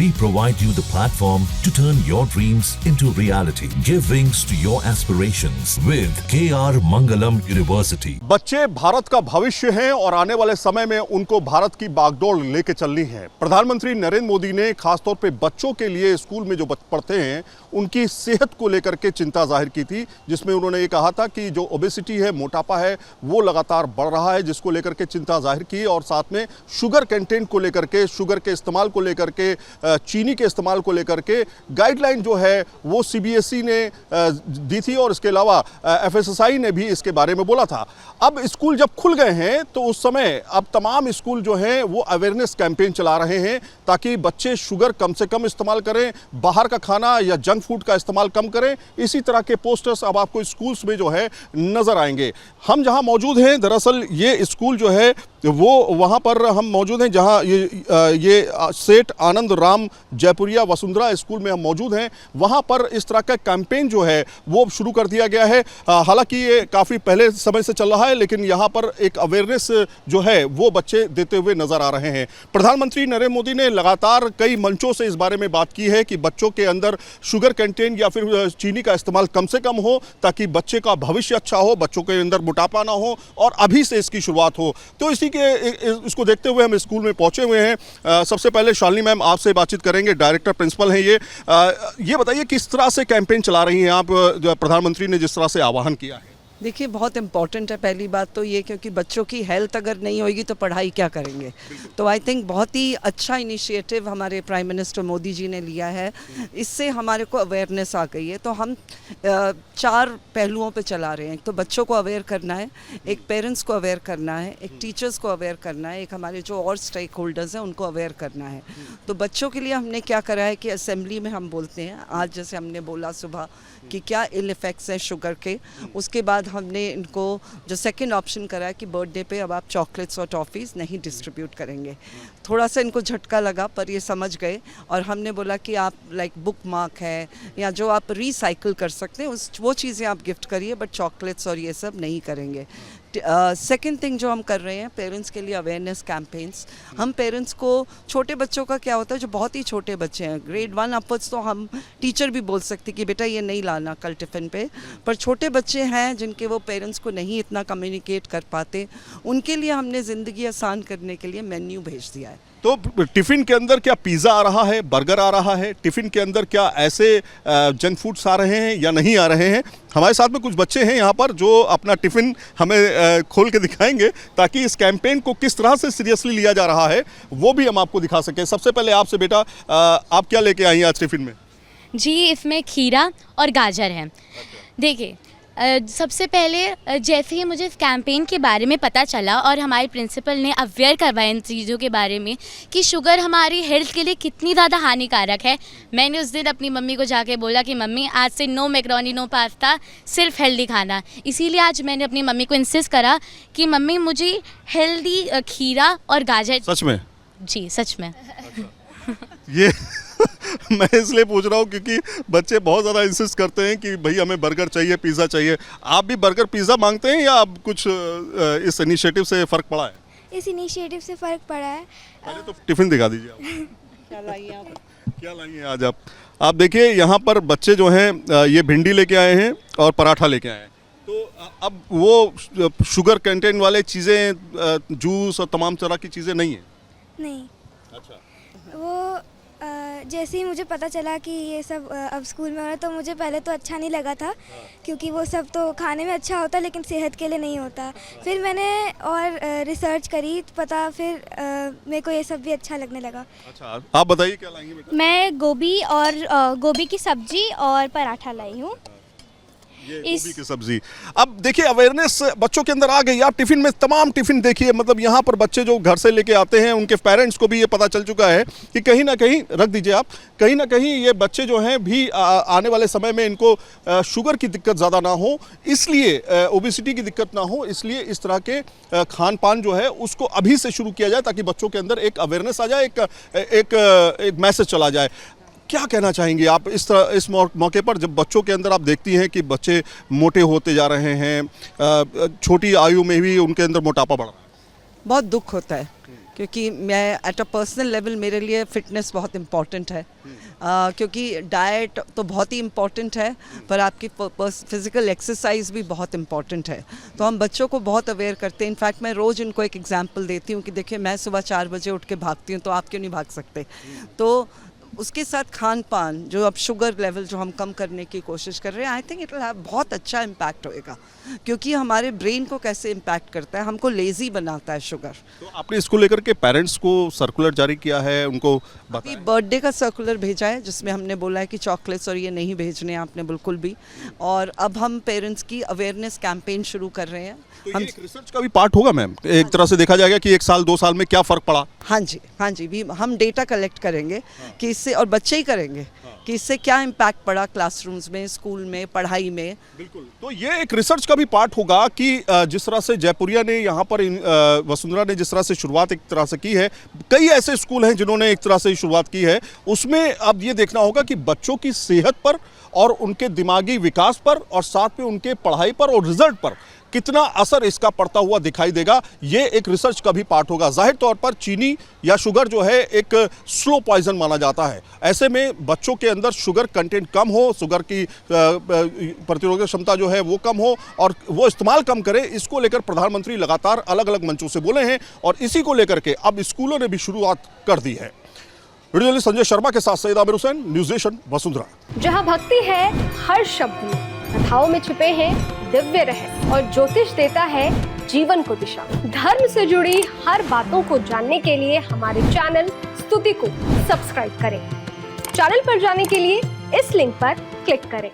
We provide you the platform to turn your dreams into reality. Give wings to your aspirations with KR Mangalam University. बच्चे भारत का भविष्य हैं और आने वाले समय में उनको भारत की बागडोर लेके चलनी है। प्रधानमंत्री नरेंद्र मोदी ने खासतौर पे बच्चों के लिए स्कूल में जो पढ़ते हैं उनकी सेहत को लेकर के चिंता जाहिर की थी, जिसमें उन्होंने ये कहा था कि जो ओबेसिटी है, मोटापा है, वो लगातार बढ़ रहा है, जिसको लेकर के चिंता जाहिर की और साथ में शुगर कंटेंट को लेकर के, शुगर के इस्तेमाल को लेकर के, चीनी के इस्तेमाल को लेकर के गाइडलाइन जो है वो सीबीएसई ने दी थी और इसके अलावा एफएसएसआई ने भी इसके बारे में बोला था। अब स्कूल जब खुल गए हैं तो उस समय अब तमाम स्कूल जो हैं वो अवेयरनेस कैंपेन चला रहे हैं ताकि बच्चे शुगर कम से कम इस्तेमाल करें, बाहर का खाना या जंक फूड का इस्तेमाल कम करें। इसी तरह के पोस्टर्स अब आपको स्कूल्स में जो है नज़र आएंगे। हम जहां मौजूद हैं, दरअसल ये स्कूल जो है वो वहां पर हम मौजूद हैं जहां ये सेठ आनंद राम जयपुरिया वसुंधरा स्कूल में हम मौजूद हैं। वहां पर इस तरह का कैंपेन जो है वो शुरू कर दिया गया है। हालांकि ये काफ़ी पहले समय से चल रहा है, लेकिन यहाँ पर एक अवेयरनेस जो है वो बच्चे देते हुए नज़र आ रहे हैं। प्रधानमंत्री नरेंद्र मोदी ने लगातार कई मंचों से इस बारे में बात की है कि बच्चों के अंदर शुगर कंटेंट या फिर चीनी का इस्तेमाल कम से कम हो ताकि बच्चे का भविष्य अच्छा हो, बच्चों के अंदर मोटापा ना हो और अभी से इसकी शुरुआत हो। तो इसी के इसको देखते हुए हम स्कूल में पहुंचे हुए हैं। सबसे पहले शालिनी मैम आपसे बातचीत करेंगे, डायरेक्टर प्रिंसिपल हैं ये बताइए किस तरह से कैंपेन चला रही हैं आप, प्रधानमंत्री ने जिस तरह से आह्वान किया है। देखिए, बहुत इम्पॉर्टेंट है पहली बात तो ये, क्योंकि बच्चों की हेल्थ अगर नहीं होगी तो पढ़ाई क्या करेंगे। तो आई थिंक बहुत ही अच्छा इनिशिएटिव हमारे प्राइम मिनिस्टर मोदी जी ने लिया है। इससे हमारे को अवेयरनेस आ गई है। तो हम 4 पहलुओं पे चला रहे हैं। एक तो बच्चों को अवेयर करना है, एक पेरेंट्स को अवेयर करना है, एक टीचर्स को अवेयर करना है, एक हमारे जो और स्टेक होल्डर्स हैं उनको अवेयर करना है। तो बच्चों के लिए हमने क्या करा है कि असेंबली में हम बोलते हैं, आज जैसे हमने बोला सुबह कि क्या इल इफ़ेक्ट्स हैं शुगर के। उसके बाद हमने इनको जो सेकंड ऑप्शन करा है कि बर्थडे पे अब आप चॉकलेट्स और टॉफ़ीज़ नहीं डिस्ट्रीब्यूट करेंगे। थोड़ा सा इनको झटका लगा पर ये समझ गए और हमने बोला कि आप लाइक बुक मार्क है या जो आप रिसाइकिल कर सकते हैं वो चीज़ें आप गिफ्ट करिए, बट चॉकलेट्स और ये सब नहीं करेंगे। सेकेंड थिंग जो हम कर रहे हैं, पेरेंट्स के लिए अवेयरनेस कैंपेन्स। हम पेरेंट्स को, छोटे बच्चों का क्या होता है, जो बहुत ही छोटे बच्चे हैं ग्रेड 1 अपवर्ड्स, तो हम टीचर भी बोल सकते कि बेटा ये नहीं लाना कल टिफ़िन पे। पर छोटे बच्चे हैं जिनके वो पेरेंट्स को नहीं इतना कम्युनिकेट कर पाते, उनके लिए हमने ज़िंदगी आसान करने के लिए मेन्यू भेज दिया है। तो टिफ़िन के अंदर क्या पिज़्ज़ा आ रहा है, बर्गर आ रहा है? टिफ़िन के अंदर क्या ऐसे जंक फूड्स आ रहे हैं या नहीं आ रहे हैं? हमारे साथ में कुछ बच्चे हैं यहाँ पर जो अपना टिफ़िन हमें खोल के दिखाएंगे ताकि इस कैंपेन को किस तरह से सीरियसली लिया जा रहा है वो भी हम आपको दिखा सकें। सबसे पहले आपसे बेटा, आप क्या लेके आई हैं आज टिफ़िन में? जी, इसमें खीरा और गाजर है। देखिए, सबसे पहले जैसे ही मुझे इस कैंपेन के बारे में पता चला और हमारे प्रिंसिपल ने अवेयर करवाया इन चीज़ों के बारे में कि शुगर हमारी हेल्थ के लिए कितनी ज़्यादा हानिकारक है, मैंने उस दिन अपनी मम्मी को जाके बोला कि मम्मी आज से नो मैकरोनी नो पास्ता, सिर्फ हेल्दी खाना। इसीलिए आज मैंने अपनी मम्मी को इंसिस्ट करा कि मम्मी मुझे हेल्दी खीरा और गाजर। सच में? जी सच में। ये मैं इसलिए पूछ रहा हूँ क्योंकि बच्चे बहुत ज़्यादा इंसिस्ट करते हैं कि भाई हमें बर्गर चाहिए, पिज़्ज़ा चाहिए। आप भी बर्गर पिज़्ज़ा मांगते हैं या आप कुछ इस इनिशिएटिव से फ़र्क पड़ा है? इस इनिशिएटिव से फ़र्क पड़ा है। पहले तो टिफ़िन दिखा दीजिए आप। क्या लाइए आप? क्या लाइए आज आप? आप देखिए यहाँ पर बच्चे जो हैं ये भिंडी लेके आए हैं और पराठा लेके आए हैं। तो अब वो शुगर कंटेंट वाले चीज़ें, जूस और तमाम तरह की चीज़ें नहीं हैं? नहीं। अच्छा। वो जैसे ही मुझे पता चला कि ये सब अब स्कूल में हो रहा है तो मुझे पहले तो अच्छा नहीं लगा था, क्योंकि वो सब तो खाने में अच्छा होता लेकिन सेहत के लिए नहीं होता। फिर मैंने और रिसर्च करी, पता फिर मेरे को ये सब भी अच्छा लगने लगा। अच्छा, आप बताइए क्या लाएंगे बेटा? मैं गोभी और गोभी की सब्जी और पराठा लाई हूँ। ये गोभी की सब्जी। अब देखिए अवेयरनेस बच्चों के अंदर आ गई। आप टिफ़िन में तमाम टिफ़िन देखिए, मतलब यहाँ पर बच्चे जो घर से लेके आते हैं उनके पेरेंट्स को भी ये पता चल चुका है कि कहीं ना कहीं, रख दीजिए आप, कहीं ना कहीं ये बच्चे जो हैं भी आने वाले समय में इनको शुगर की दिक्कत ज़्यादा ना हो, इसलिए ओबेसिटी की दिक्कत ना हो, इसलिए इस तरह के खान पान जो है उसको अभी से शुरू किया जाए ताकि बच्चों के अंदर एक अवेयरनेस आ जाए, एक मैसेज चला जाए। क्या कहना चाहेंगे आप इस मौके पर, जब बच्चों के अंदर आप देखती हैं कि बच्चे मोटे होते जा रहे हैं, छोटी आयु में भी उनके अंदर मोटापा बढ़ रहा है? बहुत दुख होता है क्योंकि मैं एट अ पर्सनल लेवल मेरे लिए फ़िटनेस बहुत इम्पॉर्टेंट है। क्योंकि डाइट तो बहुत ही इम्पॉर्टेंट है, पर आपकी फिज़िकल एक्सरसाइज भी बहुत इम्पॉर्टेंट है। तो हम बच्चों को बहुत अवेयर करते हैं। इनफैक्ट मैं रोज़ इनको एक एग्जांपल देती हूँ कि देखिए मैं सुबह 4 बजे उठ के भागती हूँ, तो आप क्यों नहीं भाग सकते। तो उसके साथ खान पान, जो अब शुगर लेवल जो हम कम करने की कोशिश कर रहे हैं, I think it will have बहुत अच्छा इम्पैक्ट होएगा, क्योंकि हमारे ब्रेन को कैसे इम्पैक्ट करता है, हमको लेज़ी बनाता है शुगर। तो आपने इसको लेकर के पेरेंट्स को सर्कुलर जारी किया है, उनको अभी बताया? बर्थडे का सर्कुलर भेजा है जिसमें हमने बोला है कि चॉकलेट्स और ये नहीं भेजने हैं आपने बिल्कुल भी। और अब हम पेरेंट्स की अवेयरनेस कैंपेन शुरू कर रहे हैं। तो हम ये एक रिसर्च का भी पार्ट होगा मैम, एक तरह से देखा जाएगा कि 1 साल 2 साल में क्या फर्क पड़ा। हाँ जी भी हम डेटा कलेक्ट करेंगे कि इससे, और बच्चे ही करेंगे कि इससे क्या इम्पैक्ट पड़ा क्लासरूम्स में, स्कूल में, पढ़ाई में। बिल्कुल, तो ये एक रिसर्च का भी पार्ट होगा कि जिस तरह से जयपुरिया ने यहाँ पर वसुंधरा ने जिस तरह से शुरुआत एक तरह से की है, कई ऐसे स्कूल हैं जिन्होंने एक तरह से शुरुआत की है। उसमें अब ये देखना होगा कि बच्चों की सेहत पर और उनके दिमागी विकास पर और साथ में उनके पढ़ाई पर और रिजल्ट पर कितना असर इसका पड़ता हुआ दिखाई देगा। ये एक रिसर्च का भी पार्ट होगा। जाहिर तौर पर चीनी या शुगर जो है एक स्लो पॉइजन माना जाता है। ऐसे में बच्चों के अंदर शुगर कंटेंट कम हो, शुगर की प्रतिरोधक क्षमता जो है वो कम हो और वो इस्तेमाल कम करे, इसको लेकर प्रधानमंत्री लगातार अलग अलग मंचों से बोले हैं और इसी को लेकर के अब स्कूलों ने भी शुरुआत कर दी है। वीडियो जर्नलिस्ट संजय शर्मा के साथ सईद आमिर हुसैन, न्यूज़ नेशन, वसुंधरा। जहां भक्ति है हर शब्द में, कथाओं में छिपे हैं दिव्य रहस्य और ज्योतिष देता है जीवन को दिशा। धर्म से जुड़ी हर बातों को जानने के लिए हमारे चैनल स्तुति को सब्सक्राइब करें। चैनल पर जाने के लिए इस लिंक पर क्लिक करें।